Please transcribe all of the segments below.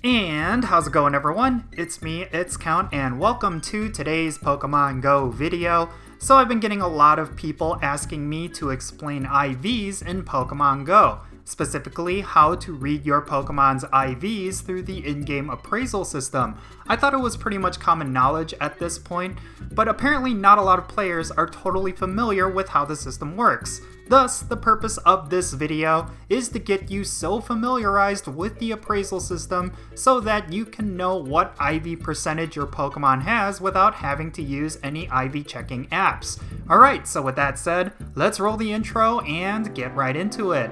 And how's it going, everyone? It's me, it's Count, and welcome to today's Pokemon Go video. So I've been getting a lot of people asking me to explain IVs in Pokemon Go, specifically how to read your Pokemon's IVs through the in-game appraisal system. I thought it was pretty much common knowledge at this point, but apparently not a lot of players are totally familiar with how the system works. Thus, the purpose of this video is to get you so familiarized with the appraisal system so that you can know what IV percentage your Pokemon has without having to use any IV checking apps. Alright, so with that said, let's roll the intro and get right into it.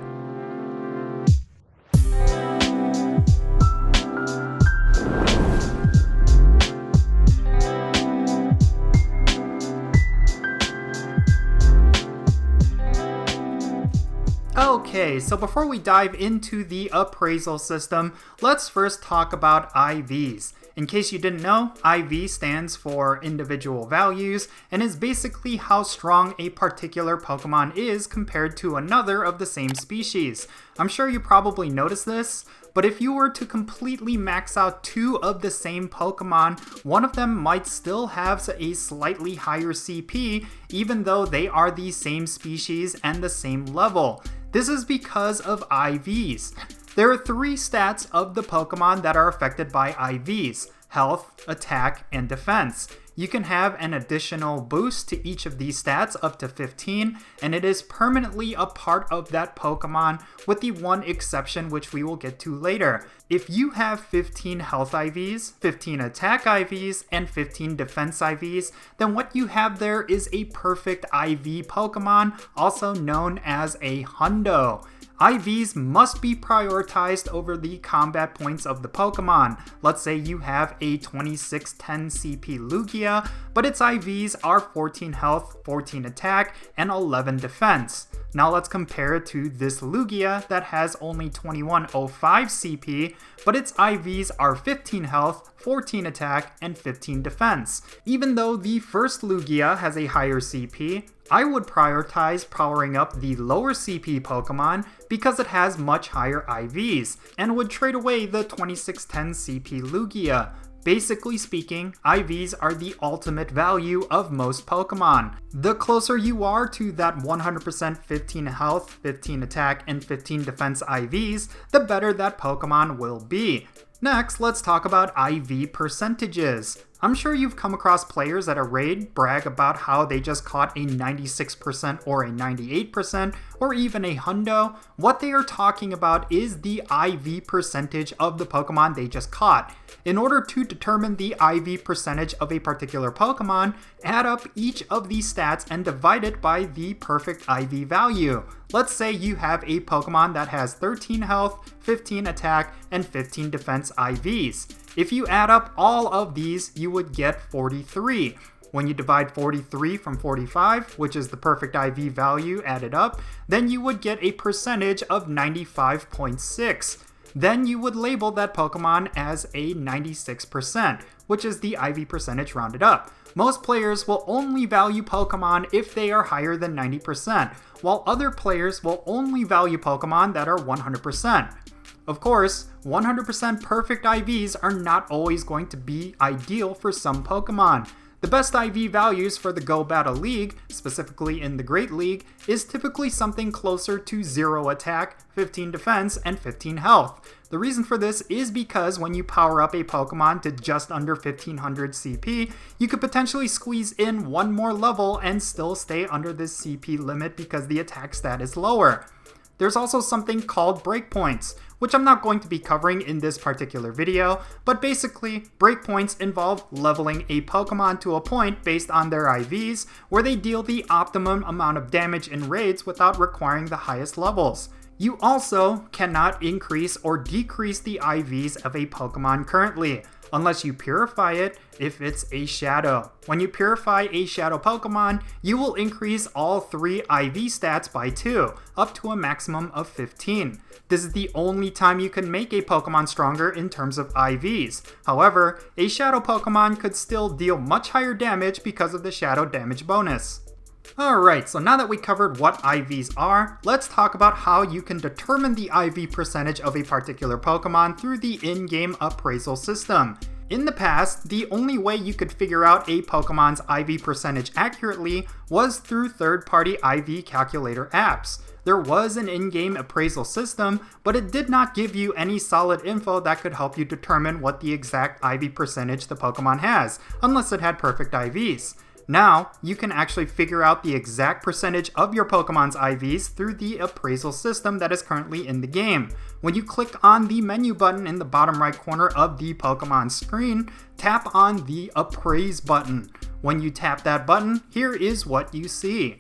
Okay, so before we dive into the appraisal system, let's first talk about IVs. In case you didn't know, IV stands for individual values and is basically how strong a particular Pokemon is compared to another of the same species. I'm sure you probably noticed this, but if you were to completely max out two of the same Pokemon, one of them might still have a slightly higher CP even though they are the same species and the same level. This is because of IVs. There are three stats of the Pokemon that are affected by IVs: health, attack, and defense. You can have an additional boost to each of these stats up to 15, and it is permanently a part of that Pokemon with the one exception which we will get to later. If you have 15 health IVs, 15 attack IVs, and 15 defense IVs, then what you have there is a perfect IV Pokemon, also known as a hundo. IVs must be prioritized over the combat points of the Pokemon. Let's say you have a 2610 CP Lugia, but its IVs are 14 health, 14 attack, and 11 defense. Now let's compare it to this Lugia that has only 2105 CP, but its IVs are 15 health, 14 attack, and 15 defense. Even though the first Lugia has a higher CP, I would prioritize powering up the lower CP Pokemon because it has much higher IVs, and would trade away the 2610 CP Lugia. Basically speaking, IVs are the ultimate value of most Pokemon. The closer you are to that 100% 15 health, 15 attack, and 15 defense IVs, the better that Pokemon will be. Next, let's talk about IV percentages. I'm sure you've come across players at a raid brag about how they just caught a 96% or a 98% or even a hundo. What they are talking about is the IV percentage of the Pokemon they just caught. In order to determine the IV percentage of a particular Pokemon, add up each of these stats and divide it by the perfect IV value. Let's say you have a Pokemon that has 13 health, 15 attack, and 15 defense IVs. If you add up all of these, you would get 43. When you divide 43 from 45, which is the perfect IV value added up, then you would get a percentage of 95.6. Then you would label that Pokemon as a 96%, which is the IV percentage rounded up. Most players will only value Pokemon if they are higher than 90%, while other players will only value Pokemon that are 100%. Of course, 100% perfect IVs are not always going to be ideal for some Pokemon. The best IV values for the Go Battle League, specifically in the Great League, is typically something closer to 0 attack, 15 defense, and 15 health. The reason for this is because when you power up a Pokemon to just under 1500 CP, you could potentially squeeze in one more level and still stay under this CP limit because the attack stat is lower. There's also something called breakpoints, which I'm not going to be covering in this particular video, but basically, breakpoints involve leveling a Pokemon to a point based on their IVs, where they deal the optimum amount of damage in raids without requiring the highest levels. You also cannot increase or decrease the IVs of a Pokemon currently, unless you purify it if it's a Shadow. When you purify a Shadow Pokemon, you will increase all three IV stats by 2, up to a maximum of 15. This is the only time you can make a Pokemon stronger in terms of IVs. However, a Shadow Pokemon could still deal much higher damage because of the Shadow damage bonus. Alright, so now that we covered what IVs are, let's talk about how you can determine the IV percentage of a particular Pokemon through the in-game appraisal system. In the past, the only way you could figure out a Pokemon's IV percentage accurately was through third-party IV calculator apps. There was an in-game appraisal system, but it did not give you any solid info that could help you determine what the exact IV percentage the Pokemon has, unless it had perfect IVs. Now, you can actually figure out the exact percentage of your Pokemon's IVs through the appraisal system that is currently in the game. When you click on the menu button in the bottom right corner of the Pokemon screen, tap on the Appraise button. When you tap that button, here is what you see.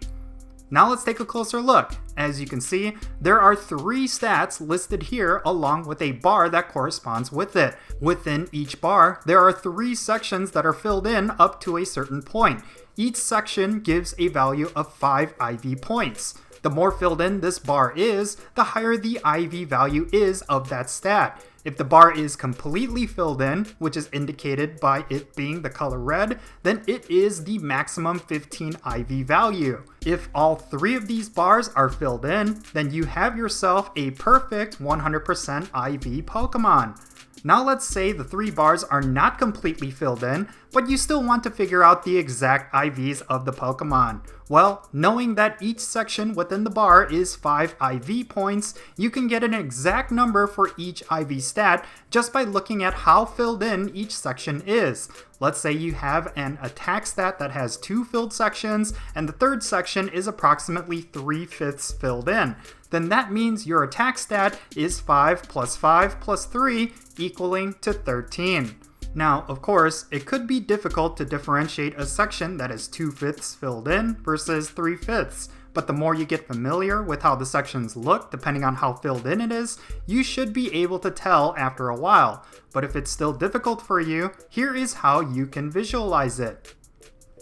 Now let's take a closer look. As you can see, there are 3 stats listed here along with a bar that corresponds with it. Within each bar, there are 3 sections that are filled in up to a certain point. Each section gives a value of 5 IV points. The more filled in this bar is, the higher the IV value is of that stat. If the bar is completely filled in, which is indicated by it being the color red, then it is the maximum 15 IV value. If all 3 of these bars are filled in, then you have yourself a perfect 100% IV Pokemon. Now let's say the 3 bars are not completely filled in, but you still want to figure out the exact IVs of the Pokemon. Well, knowing that each section within the bar is 5 IV points, you can get an exact number for each IV stat just by looking at how filled in each section is. Let's say you have an attack stat that has 2 filled sections, and the 3rd section is approximately 3/5 filled in. Then that means your attack stat is 5 plus 5 plus 3 equaling to 13. Now, of course, it could be difficult to differentiate a section that is 2/5 filled in versus 3/5, but the more you get familiar with how the sections look depending on how filled in it is, you should be able to tell after a while. But if it's still difficult for you, here is how you can visualize it.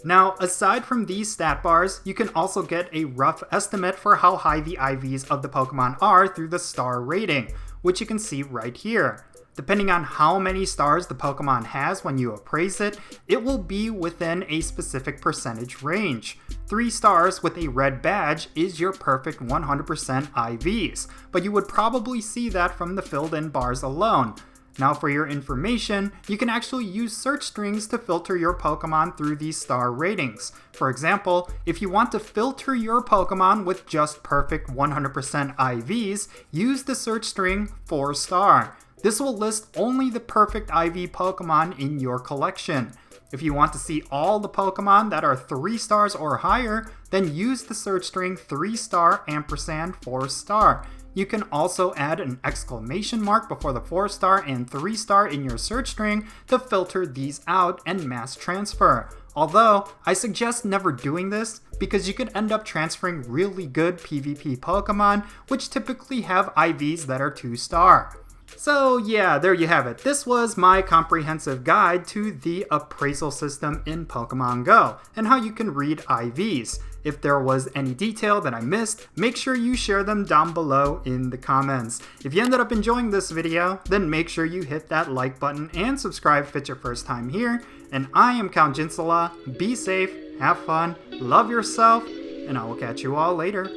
Now, aside from these stat bars, you can also get a rough estimate for how high the IVs of the Pokemon are through the star rating, which you can see right here. Depending on how many stars the Pokemon has when you appraise it, it will be within a specific percentage range. 3 stars with a red badge is your perfect 100% IVs, but you would probably see that from the filled in bars alone. Now for your information, you can actually use search strings to filter your Pokemon through these star ratings. For example, if you want to filter your Pokemon with just perfect 100% IVs, use the search string 4-star. This will list only the perfect IV Pokemon in your collection. If you want to see all the Pokemon that are 3 stars or higher, then use the search string 3-star ampersand 4-star. You can also add an exclamation mark before the 4-star and 3-star in your search string to filter these out and mass transfer. Although, I suggest never doing this because you could end up transferring really good PvP Pokemon, which typically have IVs that are 2-star. So yeah, there you have it. This was my comprehensive guide to the appraisal system in Pokemon Go and how you can read IVs. If there was any detail that I missed, make sure you share them down below in the comments. If you ended up enjoying this video, then make sure you hit that like button and subscribe if it's your first time here. And I am Count Jinsula. Be safe, have fun, love yourself, and I will catch you all later.